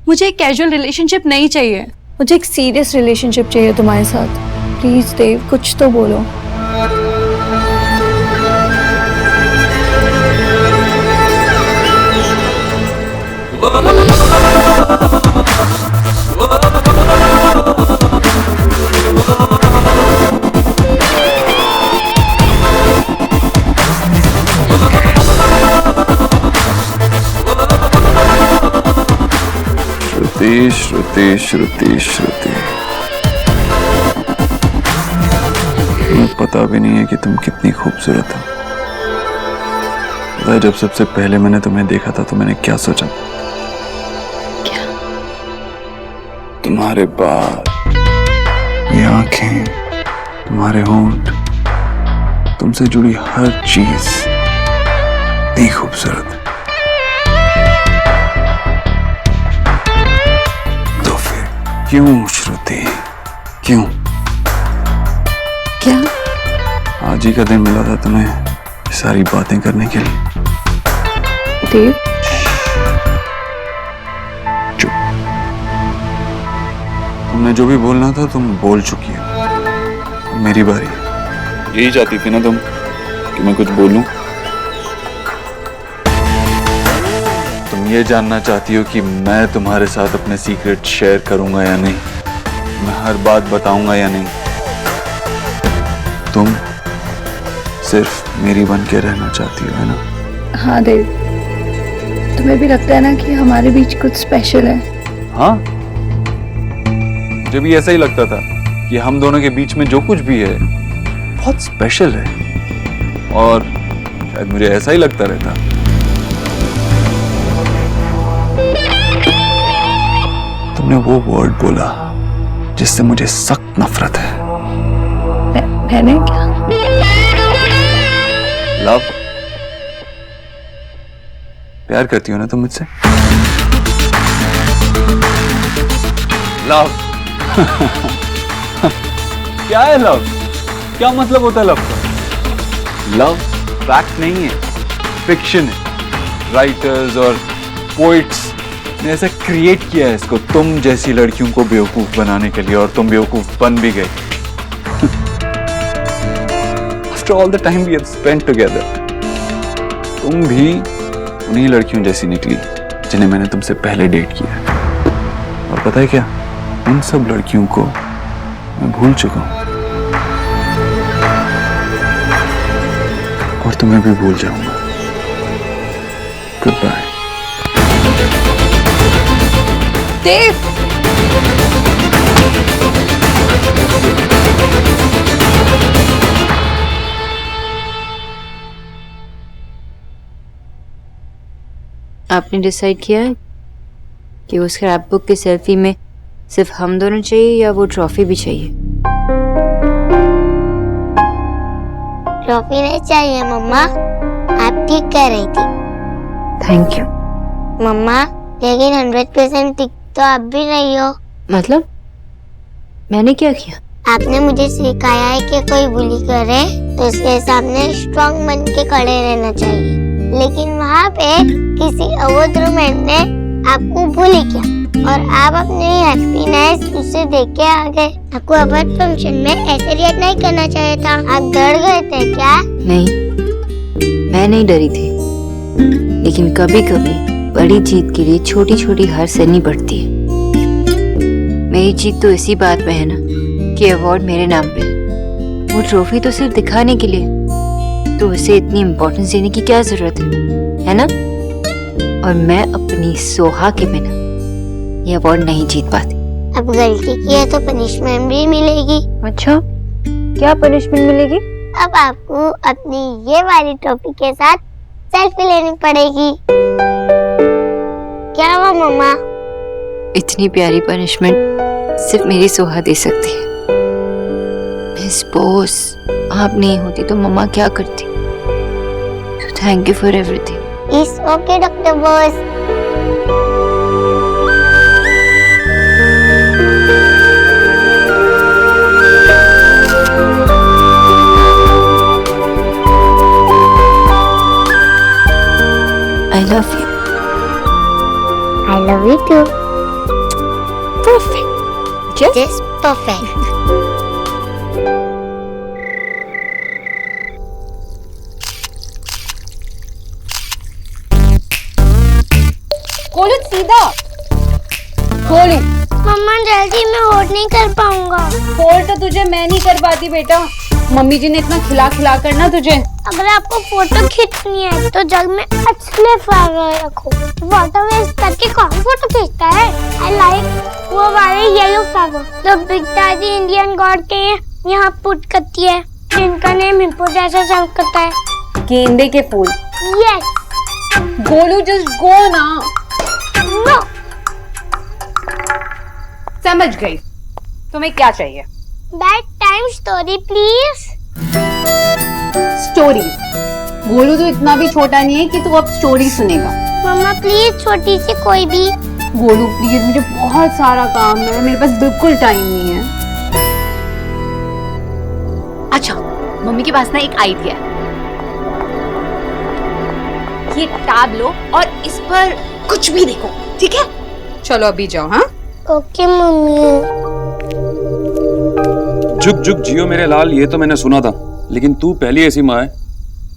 मुझे एक casual relationship नहीं चाहिए। मुझे एक सीरियस रिलेशनशिप चाहिए तुम्हारे साथ। प्लीज देव, कुछ तो बोलो। श्रुति श्रुति श्रुति श्रुति, तुम्हें पता भी नहीं है कि तुम कितनी खूबसूरत हो। जब सबसे पहले मैंने तुम्हें देखा था तो मैंने क्या सोचा? क्या? तुम्हारे बाल, ये आंखें, तुम्हारे होंठ, तुमसे जुड़ी हर चीज इतनी खूबसूरत है। तो फिर क्यों श्रुति, क्यों? क्या? आज ही का दिन मिला था तुम्हें सारी बातें करने के लिए। देव, चुप। तुमने जो भी बोलना था तुम बोल चुकी हो। मेरी बारी है। यही चाहती थी ना तुम कि मैं कुछ बोलूं? तुम ये जानना चाहती हो कि मैं तुम्हारे साथ अपने सीक्रेट शेयर करूंगा या नहीं, मैं हर बात बताऊंगा या नहीं। तुम सिर्फ मेरी बन के रहना चाहती हो, है ना? हाँ देव, तुम्हें भी लगता है ना कि हमारे बीच कुछ स्पेशल है? हाँ, मुझे भी ऐसा ही लगता था कि हम दोनों के बीच में जो कुछ भी है बहुत स्पेशल है, और शायद मुझे ऐसा ही लगता रहता। तुमने वो वर्ड बोला जिससे मुझे सख्त नफरत है। मैंने क्या? लव। प्यार करती हो ना तुम मुझसे? लव। क्या है लव? क्या मतलब होता है लव का? लव फैक्ट नहीं है, फिक्शन है। राइटर्स और पोइट्स ने ऐसा क्रिएट किया है इसको तुम जैसी लड़कियों को बेवकूफ बनाने के लिए, और तुम बेवकूफ बन भी गए। After all the time we have spent together, तुम भी उन्हीं लड़कियों जैसी निकली जिन्हें मैंने तुमसे पहले डेट किया। और पता है क्या, उन सब लड़कियों को मैं भूल चुका हूं, और तुम्हें भी भूल जाऊंगा। Good bye. देव, आपने डिसाइड किया है कि उस स्क्रैप बुक की सेल्फी में सिर्फ हम दोनों चाहिए या वो ट्रॉफी भी चाहिए? ट्रॉफी नहीं चाहिए मम्मा, आप ठीक कह रही थी। थैंक यू मम्मा, लेकिन 100% ठीक तो आप भी नहीं हो। मतलब मैंने क्या किया? आपने मुझे सिखाया है कि कोई बुली करे तो उसके सामने स्ट्रांग बन के खड़े रहना चाहिए, लेकिन वहाँ पे किसी अवध रोमांस ने आपको भूली किया और आप अपनी हैप्पीनेस उसे देख के आ गए। आपको अवध फंक्शन में ऐसे रिएक्ट नहीं करना चाहिए था। आप डर गए थे क्या? नहीं, मैं नहीं डरी थी, लेकिन कभी कभी बड़ी जीत के लिए छोटी छोटी हार सहनी पड़ती है। मेरी जीत तो इसी बात में है ना कि अवार्ड मेरे नाम पे, वो ट्रॉफी तो सिर्फ दिखाने के लिए, तो उसे इतनी इम्पोर्टेंस देने की क्या जरूरत है ना? और मैं अपनी सोहा के बिना ये अवार्ड नहीं जीत पाती। अब गलती की है तो पनिशमेंट भी मिलेगी। अच्छा, क्या पनिशमेंट मिलेगी? अब आपको अपनी ये वाली ट्रॉफी के साथ सेल्फी लेनी पड़ेगी। क्या हुआ मम्मा? इतनी प्यारी पनिशमेंट सिर्फ मेरी सोहा दे सकती है। मिस बॉस, आप नहीं होती तो मम्मा क्या करती? So thank you for everything. It's okay, Dr. Boss. I love you. I love you too. Just perfect. Golu सीधा। गोलू मम्मा जल्दी मैं होल्ड नहीं कर पाऊंगा। होल्ड तो तुझे मैं नहीं कर पाती बेटा, मम्मी जी ने इतना खिला खिला कर ना तुझे। अगर आपको फोटो खींचनी है तो जग में अच्छे फ्लावर रखो। वाटर वेस्ट करके कौन फोटो खींचता है? आई लाइक वो वाले येलो फ्लावर जो बिग दादी इंडियन गॉड के यहाँ पुट करती है, जिनका नेम हिप्पो जैसा साउंड करता है। गेंदे के फूल। यस। गोलू जस्ट गो ना। नो। समझ गई, तुम्हें क्या चाहिए? Bed time story please. Story? Golu तो इतना भी छोटा नहीं है कि तू अब स्टोरी सुनेगा। मम्मा प्लीज छोटी सी कोई भी। गोलू प्लीज, मुझे बहुत सारा काम है, मेरे पास बिल्कुल टाइम नहीं है। अच्छा, मम्मी के पास ना एक आइडिया है। ये टैब लो और इस पर कुछ भी देखो, ठीक है? चलो अभी जाओ। हाँ ओके मम्मी। जुग जुग जियो मेरे लाल, ये तो मैंने सुना था, लेकिन तू पहली ऐसी माँ है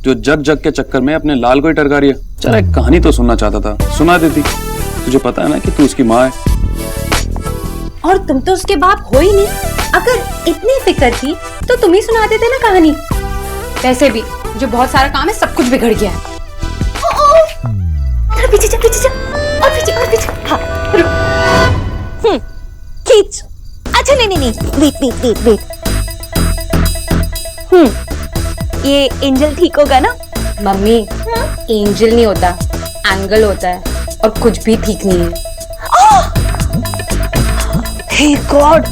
जो जग जग के चक्कर में अपने लाल को ही टरका रही है। चल एक कहानी तो सुनना चाहता था, सुना देती। तुझे पता है ना कि तू उसकी माँ है। और तुम तो उसके बाप हो ही नहीं। अगर इतनी फिक्र थी तो तुम ही सुना देते ना कहानी। वैसे भी मुझे बहुत सारा काम है, सब कुछ बिगड़ गया है। पीछे जा, पीछे जा, और पीछे, और पीछे। हाँ, खींच। अच्छा नहीं, वेट। ये एंजल ठीक होगा ना? मम्मी, एंजल नहीं होता, एंगल होता है, और कुछ भी ठीक नहीं है। हे गॉड,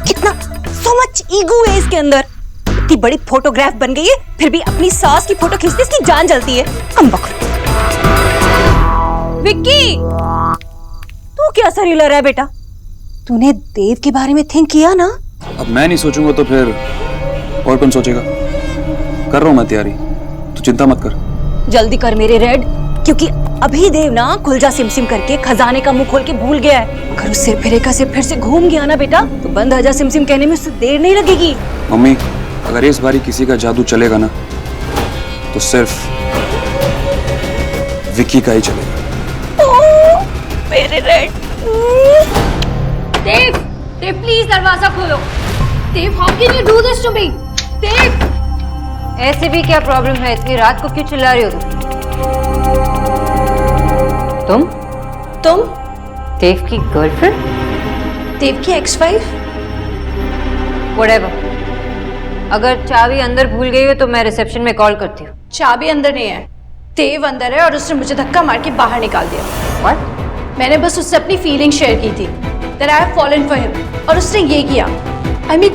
कितना सो मच ईगो है इसके अंदर। इतनी बड़ी फोटोग्राफ बन गई है, फिर भी अपनी सास की फोटो खींचते इसकी जान जलती है। विक्की, तू क्या सरीला रहा है बेटा? तूने देव के बारे में थिंक किया ना? अब मैं नहीं सोचूंगा तो फिर और कौन सोचेगा? कर रहा हूं मैं तैयारी, तू चिंता मत कर। जल्दी कर मेरे रेड, क्योंकि अभी देव ना खुलजा सिमसिम करके खजाने का मुंह खोल के भूल गया है। अगर उस सिर फिरेका से फिर से घूम गया ना बेटा, तो बंद आजा सिमसिम कहने में उससे देर नहीं लगेगी। मम्मी, अगर इस बारी किसी का जादू चलेगा ना, तो सिर्फ विक्की का ही चलेगा। मेरे रेड। देव, देव प्लीज दरवाजा खोलो। Dev, how can you do this to me? Dev, ऐसे भी क्या प्रॉब्लम है? इतनी रात को क्यों चिल्ला रही हो तुम? तुम देव की गर्लफ्रेंड? देव की एक्स-वाइफ? व्हाटएवर। अगर चाबी अंदर भूल गई हो तो मैं रिसेप्शन में कॉल करती हूँ। चाबी अंदर नहीं है, देव अंदर है और उसने मुझे धक्का मार के बाहर निकाल दिया। व्हाट? मैंने बस उससे अपनी फीलिंग शेयर की थी, that I have fallen for him, और उसने ये किया। I mean,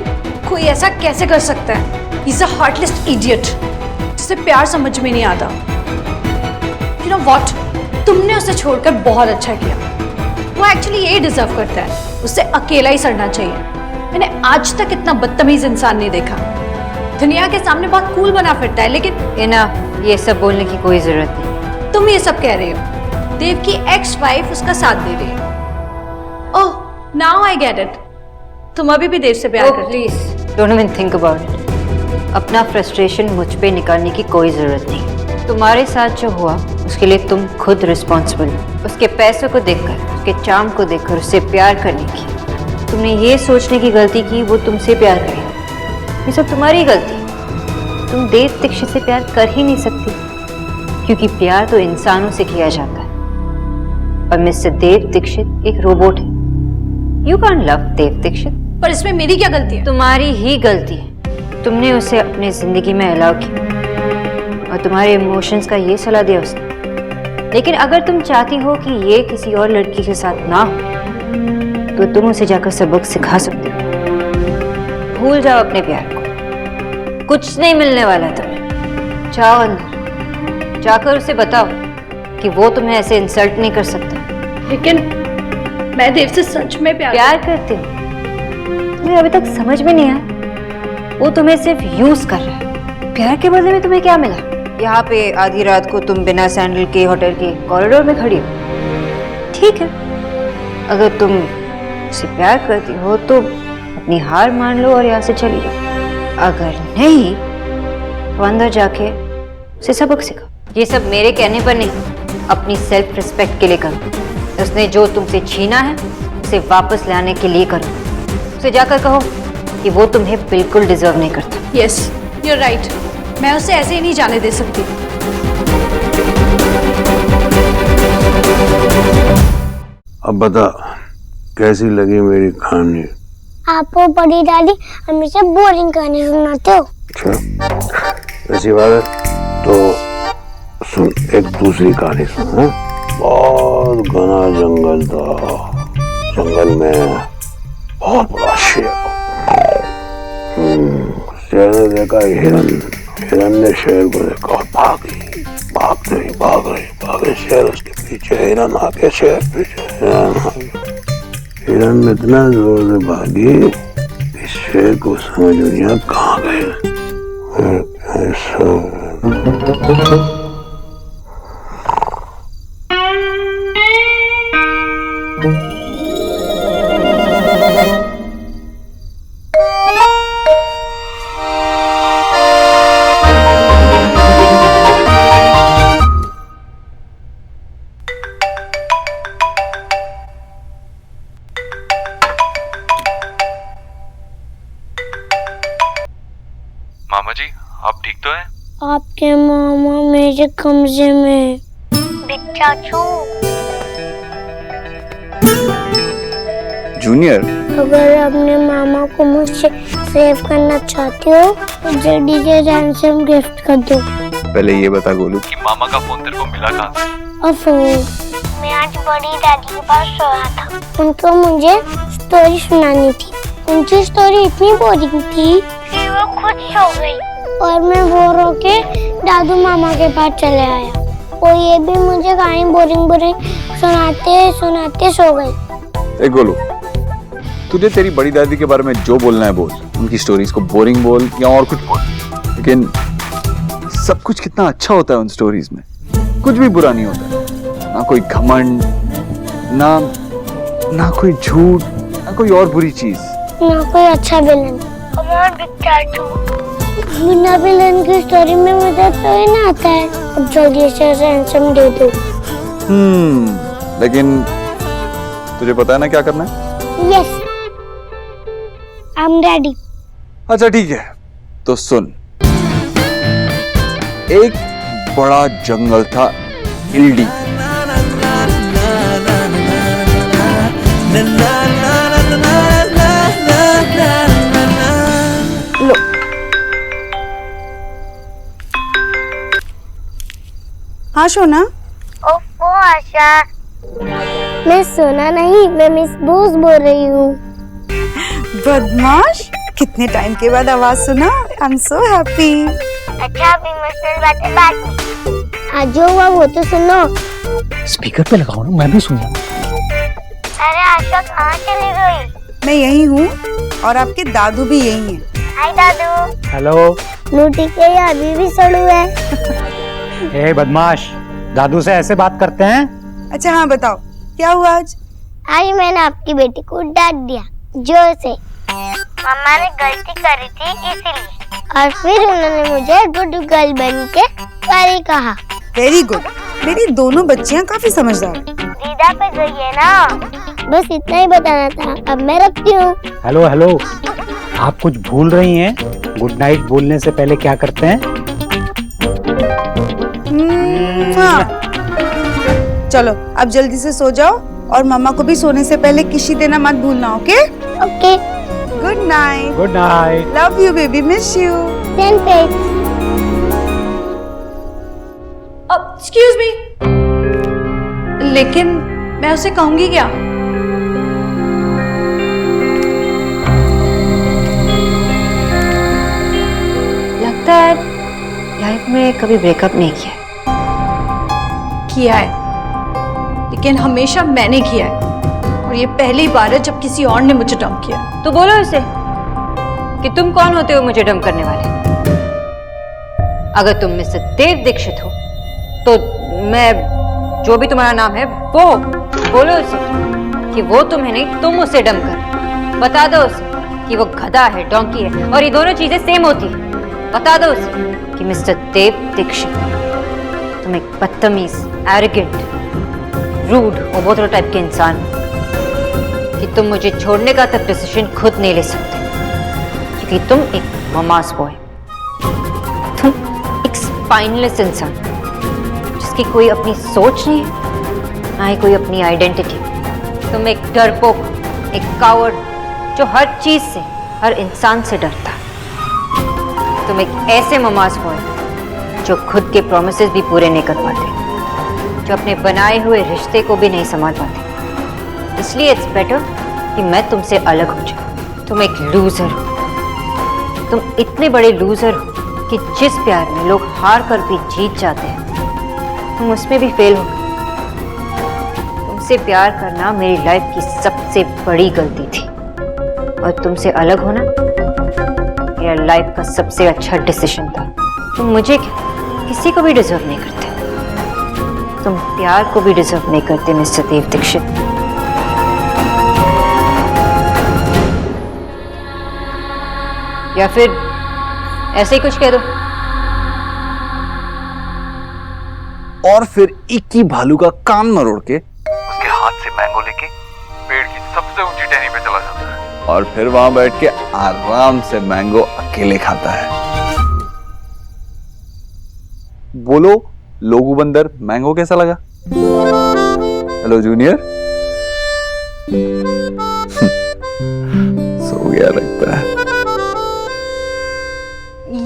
कोई ऐसा कैसे कर सकता है? He's a heartless idiot, जिसे प्यार समझ में नहीं आता। You know what? तुमने उसे छोड़कर बहुत अच्छा किया। वो एक्चुअली ये डिजर्व करता है, उसे अकेला ही सड़ना चाहिए। मैंने आज तक इतना बदतमीज इंसान नहीं देखा। दुनिया के सामने बहुत कूल बना फिरता है, लेकिन ये सब बोलने की कोई जरूरत नहीं। तुम ये सब कह रहे हो। देव की एक्स वाइफ उसका साथ दे रही है। ओह, नाउ आई गेट इट। तुम अभी भी देव से प्यार करती हो। Please don't even think about it. अपना फ्रस्ट्रेशन मुझ पे निकालने की कोई जरूरत नहीं। तुम्हारे साथ जो हुआ उसके लिए तुम खुद रिस्पॉन्सिबल हो। उसके पैसों को देखकर, उसके चार्म को देखकर उससे प्यार करने की तुमने ये सोचने की गलती की वो तुमसे प्यार करेगा। ये सब तुम्हारी गलती। तुम देव दीक्षित से प्यार कर ही नहीं सकती, क्योंकि प्यार तो इंसानों से किया जाता है और मिस्टर देव दीक्षित एक रोबोट है। यू कांट लव देव दीक्षित। पर इसमें मेरी क्या गलती है? तुम्हारी ही गलती है। तुमने उसे अपनी जिंदगी में अलाउ किया और तुम्हारे इमोशंस का ये सलाह दिया उसने। लेकिन अगर तुम चाहती हो कि ये किसी और लड़की के साथ ना हो, तो तुम उसे जाकर सबक सिखा सकते हो। भूल जाओ अपने प्यार को, कुछ नहीं मिलने वाला तुम्हें। जाओ अंदर, जाकर उसे बताओ कि वो तुम्हें ऐसे इंसल्ट नहीं कर सकता। लेकिन मैं देव से सच में प्यार करती हूँ। तुम्हें अभी तक समझ में नहीं आया? वो तुम्हें सिर्फ यूज कर रहा है। प्यार के बदले में तुम्हें क्या मिला? यहाँ पे आधी रात को तुम बिना सैंडल के होटल के कॉरिडोर में खड़ी हो। ठीक है, अगर तुम मुझसे प्यार करती हो तो अपनी हार मान लो और यहाँ से चली जाओ। अगर नहीं तो अंदर जाके उसे सबक सिखाओ। ये सब मेरे कहने पर नहीं, अपनी सेल्फ रिस्पेक्ट के लिए करो। उसने जो तुमसे छीना है उसे वापस लाने के लिए करो। उसे जाकर कहो कि वो तुम्हें बिल्कुल डिजर्व नहीं करता। Yes, you are right. मैं उसे ऐसे ही नहीं जाने दे सकती। अब बता, कैसी लगी मेरी कहानी? आप वो बड़ी दादी हमेशा बोरिंग कहानी सुनाते हो। अच्छा, ऐसी बात है तो सुन, एक दूसरी कहानी सुन। हाँ? बहुत घना जंगल था। जंगल में बहुत बड़ा शेर। शेर ने देखा हिरन। हिरन ने शेर को देखा और भागी। भाग रही शेर उसके पीछे। हिरन आगे, शेर पीछे। हिरन में इतना जोर से भागी कि शेर को समझ नहीं आया कहाँ गए। मामा जी, आप ठीक तो हैं? आपके मामा मेरे कमरे में। चाचू, जूनियर, अगर अपने मामा को मुझसे सेव करना चाहते हो तो जल्दी से रैंसम गिफ्ट कर दो। पहले ये बता गोलू कि मामा का फोन तेरे को मिला कहाँ से? अफो, मैं आज बड़ी दादी के पास सोया था। उनको मुझे स्टोरी सुनानी थी। उनकी स्टोरी इतनी बोरिंग थी कि वो खुद सो गई और मैं बोर होके दादू मामा के पास चले आया। और ये भी मुझे कहानी बोरिंग सुनाते सो गई। ए गोलू, तुझे तेरी बड़ी दादी के बारे में जो बोलना है बोल। उनकी स्टोरीज को बोरिंग बोल या और कुछ बोल, लेकिन सब कुछ कितना अच्छा होता है उन स्टोरीज में। कुछ भी बुरा नहीं होता। ना कोई घमंड, ना कोई झूठ, ना कोई और बुरी चीज, ना कोई अच्छा विलन। बिना विलन की स्टोरी में मजा तो ही ना आता है। अब जल्दी से रैंसम दे दो। लेकिन तुझे पता है ना क्या करना है? Yes, I am ready. अच्छा ठीक है, तो सुन। एक बड़ा जंगल था हिल्डी। लो, हाँ सोना। ओफो आशा, मैं सोना नहीं, मैं मिस बोस बोल रही हूँ। बदमाश, कितने टाइम के बाद आवाज सुना। I am so happy. अच्छा, अब इमोशनल बातें बाद में। आज जो हुआ वो तो सुनो। स्पीकर पे लगाओ ना, मैं भी सुनूं। अरे आशा कहाँ चली गई? मैं यही हूँ और आपके दादू भी यही हैं। हाय दादू। हेलो। लूटी के ये अभी भी सड़ू है। ए बदमाश, दादू से ऐसे बात करते हैं? अच्छा हाँ बताओ, क्या हुआ आज? आज मैंने आपकी बेटी को डांट दिया जोर से। मम्मा ने गलती करी थी इसीलिए। और फिर उन्होंने मुझे गुड गर्ल बन के सॉरी कहा। Very good. मेरी दोनों बच्चियाँ काफी समझदार हैं। दीदा पे गई है ना। बस इतना ही बताना था, अब मैं रखती हूँ। हेलो हेलो, आप कुछ भूल रही हैं। गुड नाइट बोलने से पहले क्या करते हैं? हाँ। चलो अब जल्दी से सो जाओ और मम्मा को भी सोने से पहले किसी देना मत भूलना। Okay okay, good night. Good night. Love you baby, miss you. Same page. Excuse me, लेकिन मैं उसे कहूंगी क्या? लगता है लाइफ में कभी ब्रेकअप नहीं किया। किया है, लेकिन हमेशा मैंने किया है। और ये पहली बार है जब किसी और ने मुझे डंप किया। तो बोलो उसे कि तुम कौन होते हो मुझे डंप करने वाले। अगर तुम मिस्टर देव दीक्षित हो तो मैं जो भी तुम्हारा नाम है वो बोलो उसे। कि वो तुम्हें नहीं, तुम उसे डम कर। बता दो उसे कि वो गधा है, डोंकी है, और ये दोनों चीजें सेम होती है। बता दो उसे कि मिस्टर देव दीक्षित, तुम एक बदतमीज, एरोगेंट, रूड और बोतल टाइप के इंसान हो, कि तुम मुझे छोड़ने का तक डिसीजन खुद नहीं ले सकते, क्योंकि तुम एक ममास बॉय, तुम एक स्पाइनलेस इंसान जिसकी कोई अपनी सोच नहीं है, ना ही कोई अपनी आइडेंटिटी। तुम एक डरपोक, एक कावर्ड जो हर चीज से, हर इंसान से डरता है। तुम एक ऐसे ममास बॉय जो खुद के प्रॉमिसेस भी पूरे नहीं कर पाते, जो अपने बनाए हुए रिश्ते को भी नहीं संभाल पाते। इसलिए इट्स बेटर कि मैं तुमसे अलग हो जाऊं। तुम एक लूजर हो, तुम इतने बड़े लूजर हो कि जिस प्यार में लोग हार कर भी जीत जाते हैं, तुम उसमें भी फेल हो गए। तुमसे प्यार करना मेरी लाइफ की सबसे बड़ी गलती थी, और तुमसे अलग होना मेरा लाइफ का सबसे अच्छा डिसीजन था। तुम मुझे किसी को भी डिजर्व नहीं करते, तुम प्यार को भी डिजर्व नहीं करते मिस्टर देव दीक्षित। या फिर ऐसे ही कुछ कह दो। और फिर इक्की भालू का कान मरोड़ के उसके हाथ से मैंगो लेके पेड़ की सबसे ऊंची टहनी पे चला जाता है, और फिर वहां बैठ के आराम से मैंगो अकेले खाता है। बोलो लोगू बंदर, मैंगो कैसा लगा? Hello junior. सो गया लगता है।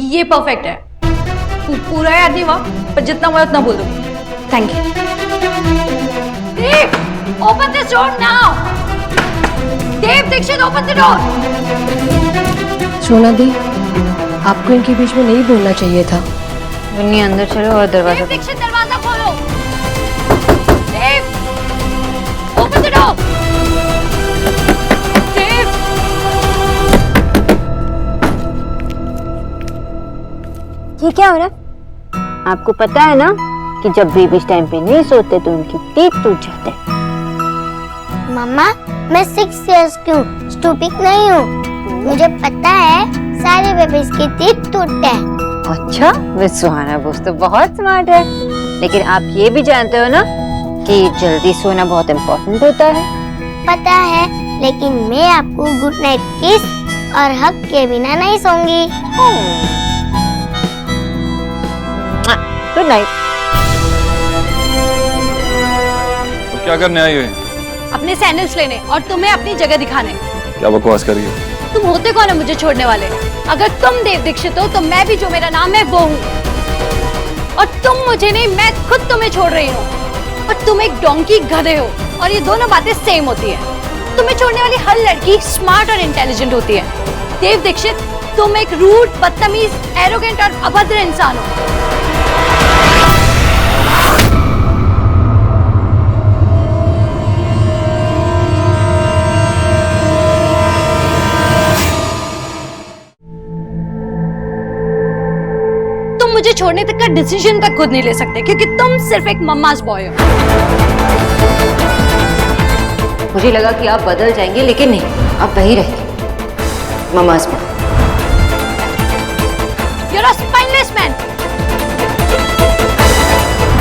ये परफेक्ट है। पूरा याद नहीं हुआ, पर जितना हुआ उतना बोल दो। Thank you. Dev, open this door now. Dev Dixit, open the door. Sona di, आपको इनके बीच में नहीं बोलना चाहिए था। मुन्नी अंदर चलो और दरवाजा। देव दीक्षित, दरवाजा खोलो। देव, ओपन द डोर। देव, ये क्या हो रहा है? आपको पता है ना कि जब बेबी टाइम पे नहीं सोते तो उनकी टीथ टूट जाते हैं। मम्मा, मैं 6 इयर्स की हूँ, स्टूपिड नहीं हूँ। मुझे पता है सारे बेबीज की टीथ टूटते हैं। अच्छा, वे सुहाना बोस तो बहुत स्मार्ट है, लेकिन आप ये भी जानते हो ना कि जल्दी सोना बहुत इम्पोर्टेंट होता है। पता है, लेकिन मैं आपको गुड नाइट किस और हग के बिना नहीं सोऊंगी। Good night. तो क्या करने आई हुई? अपने सैंडल्स लेने और तुम्हें अपनी जगह दिखाने। क्या बकवास कर रही हो? तुम होते कौन है मुझे छोड़ने वाले? अगर तुम देव दीक्षित हो तो मैं भी जो मेरा नाम है वो हूँ, और तुम मुझे नहीं, मैं खुद तुम्हें छोड़ रही हूँ। और तुम एक डोंकी गधे हो, और ये दोनों बातें सेम होती है। तुम्हें छोड़ने वाली हर लड़की स्मार्ट और इंटेलिजेंट होती है। देव दीक्षित, तुम एक रूड, बदतमीज, एरोगेंट और अभद्र इंसान हो। मुझे छोड़ने तक का डिसीजन तक खुद नहीं ले सकते, क्योंकि तुम सिर्फ एक मम्मास बॉय हो। मुझे लगा कि आप बदल जाएंगे, लेकिन नहीं, आप वही रहेंगे, mama's boy. You're a spineless man.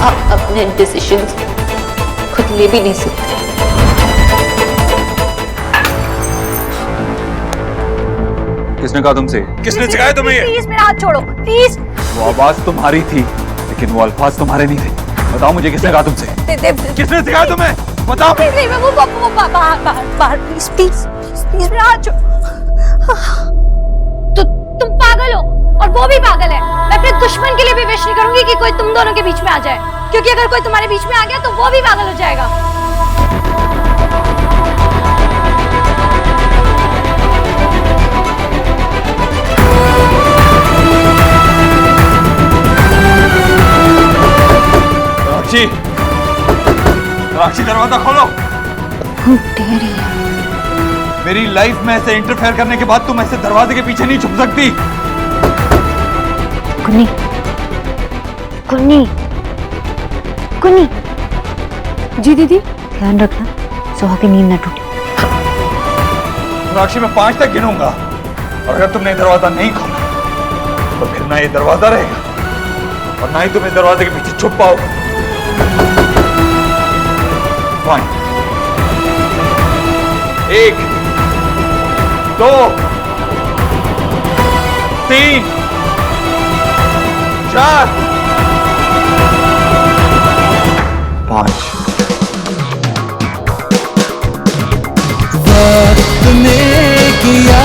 आप अपने डिसीजंस खुद ले भी नहीं सकते। किसने कहा तुमसे? किसने सिखाया तुम्हें ये? प्लीज मेरा हाथ छोड़ो, प्लीज। वो आवाज तुम्हारी थी, लेकिन वो अल्फाज तुम्हारे नहीं थे। बताओ मुझे, किसने कहा तुमसे? किसने सिखाया तुम्हें? बताओ। वो बाहर प्लीज मेरा हाथ छोड़ो। तो तुम पागल हो, और वो भी पागल है। मैं अपने दुश्मन के लिए भी विश नहीं करूंगी कि कोई तुम दोनों के बीच में आ जाए, क्योंकि अगर कोई तुम्हारे बीच में आ गया तो वो भी पागल हो जाएगा। राक्षी, दरवाजा खोलो। मेरी लाइफ में ऐसे इंटरफेयर करने के बाद तुम ऐसे दरवाजे के पीछे नहीं छुप सकती। कुन्नी, कुन्नी, कुन्नी। जी दीदी। ध्यान रखना, सुबह की नींद न टूटे। मीनाक्षी मैं 5 तक गिनूंगा और अगर तुमने दरवाजा नहीं खोला तो फिर ना ये दरवाजा रहेगा और ना ही तुम इस दरवाजे के पीछे छुप पाओगे। 1 2 3 4 5 वक्त ने किया